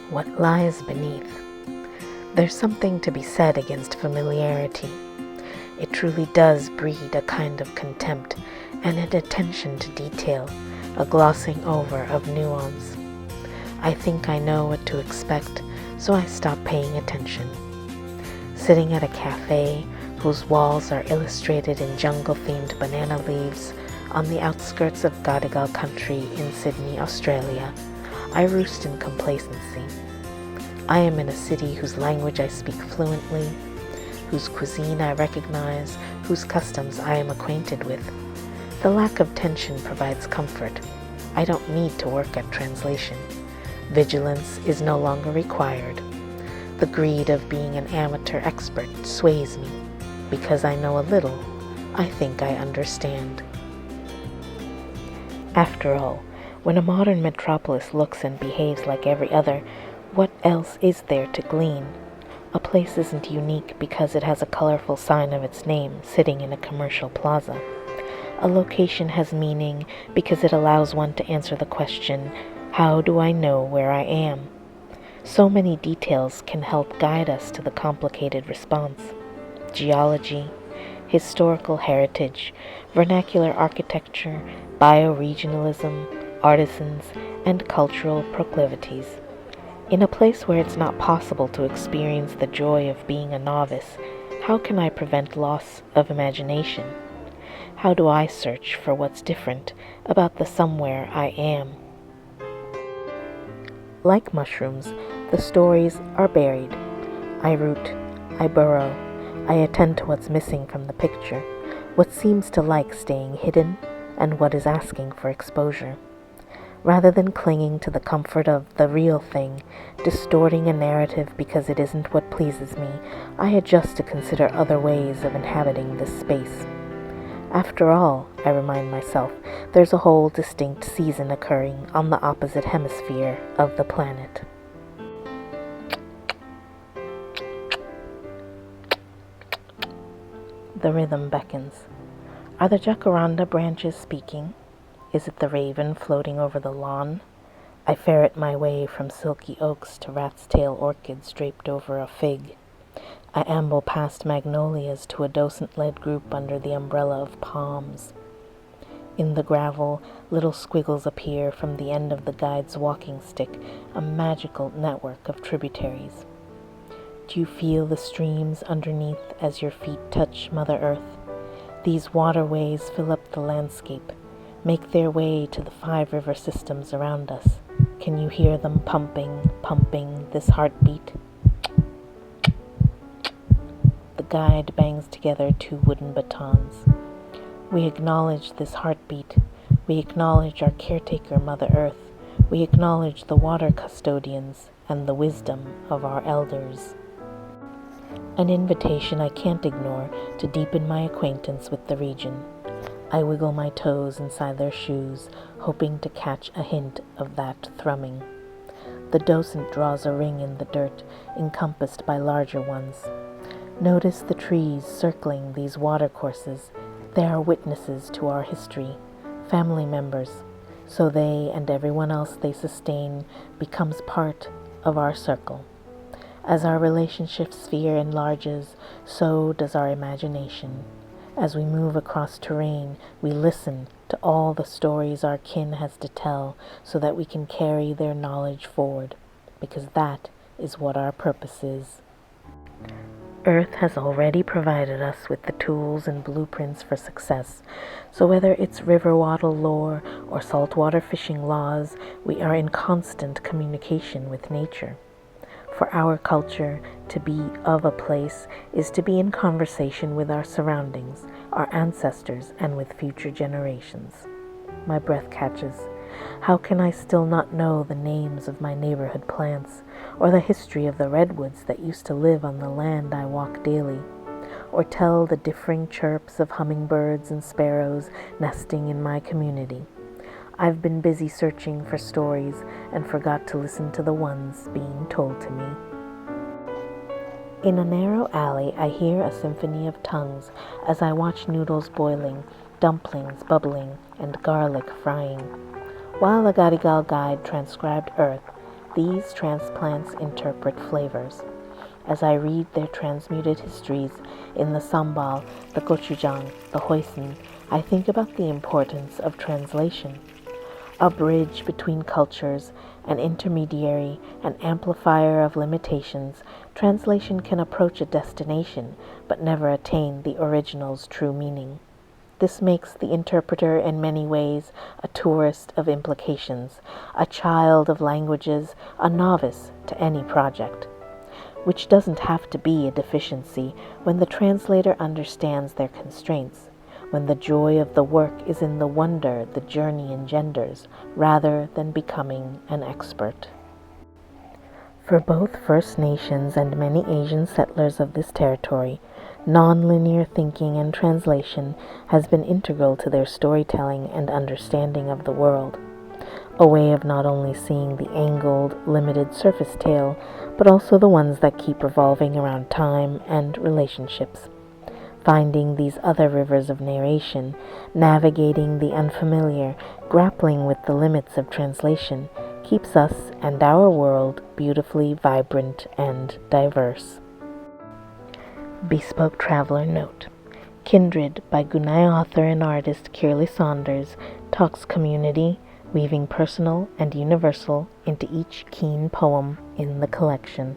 What lies beneath? There's something to be said against familiarity. It truly does breed a kind of contempt and an attention to detail, a glossing over of nuance. I think I know what to expect, so I stop paying attention. Sitting at a cafe whose walls are illustrated in jungle-themed banana leaves on the outskirts of Gadigal country in Sydney, Australia, I roost in complacency. I am in a city whose language I speak fluently, whose cuisine I recognize, whose customs I am acquainted with. The lack of tension provides comfort. I don't need to work at translation. Vigilance is no longer required. The greed of being an amateur expert sways me. Because I know a little, I think I understand. After all, when a modern metropolis looks and behaves like every other, what else is there to glean? A place isn't unique because it has a colorful sign of its name sitting in a commercial plaza. A location has meaning because it allows one to answer the question, how do I know where I am? So many details can help guide us to the complicated response. Geology, historical heritage, vernacular architecture, bioregionalism, artisans, and cultural proclivities. In a place where it's not possible to experience the joy of being a novice, how can I prevent loss of imagination? How do I search for what's different about the somewhere I am? Like mushrooms, the stories are buried. I root, I burrow, I attend to what's missing from the picture, what seems to like staying hidden, and what is asking for exposure. Rather than clinging to the comfort of the real thing, distorting a narrative because it isn't what pleases me, I adjust to consider other ways of inhabiting this space. After all, I remind myself, there's a whole distinct season occurring on the opposite hemisphere of the planet. The rhythm beckons. Are the jacaranda branches speaking? Is it the raven floating over the lawn? I ferret my way from silky oaks to rat's tail orchids draped over a fig. I amble past magnolias to a docent-led group under the umbrella of palms. In the gravel, little squiggles appear from the end of the guide's walking stick, a magical network of tributaries. Do you feel the streams underneath as your feet touch Mother Earth? These waterways fill up the landscape, make their way to the 5 river systems around us. Can you hear them pumping this heartbeat? The guide bangs together 2 wooden batons. We acknowledge this heartbeat. We acknowledge our caretaker, Mother Earth. We acknowledge the water custodians and the wisdom of our elders. An invitation I can't ignore to deepen my acquaintance with the region. I wiggle my toes inside their shoes, hoping to catch a hint of that thrumming. The docent draws a ring in the dirt, encompassed by larger ones. Notice the trees circling these watercourses. They are witnesses to our history, family members, so they and everyone else they sustain becomes part of our circle. As our relationship sphere enlarges, so does our imagination. As we move across terrain, we listen to all the stories our kin has to tell so that we can carry their knowledge forward, because that is what our purpose is. Earth has already provided us with the tools and blueprints for success, so whether it's river wattle lore or saltwater fishing laws, we are in constant communication with nature. For our culture, to be of a place is to be in conversation with our surroundings, our ancestors, and with future generations. My breath catches. How can I still not know the names of my neighborhood plants, or the history of the redwoods that used to live on the land I walk daily, or tell the differing chirps of hummingbirds and sparrows nesting in my community? I've been busy searching for stories and forgot to listen to the ones being told to me. In a narrow alley, I hear a symphony of tongues as I watch noodles boiling, dumplings bubbling, and garlic frying. While the Gadigal guide transcribed Earth, these transplants interpret flavors. As I read their transmuted histories in the sambal, the gochujang, the hoisin, I think about the importance of translation. A bridge between cultures, an intermediary, an amplifier of limitations, translation can approach a destination, but never attain the original's true meaning. This makes the interpreter in many ways a tourist of implications, a child of languages, a novice to any project. Which doesn't have to be a deficiency when the translator understands their constraints, when the joy of the work is in the wonder the journey engenders, rather than becoming an expert. For both First Nations and many Asian settlers of this territory, nonlinear thinking and translation has been integral to their storytelling and understanding of the world. A way of not only seeing the angled, limited surface tale, but also the ones that keep revolving around time and relationships. Finding these other rivers of narration, navigating the unfamiliar, grappling with the limits of translation, keeps us and our world beautifully vibrant and diverse. Bespoke Traveler Note: Kindred by Gunai author and artist Kirley Saunders talks community, weaving personal and universal into each keen poem in the collection.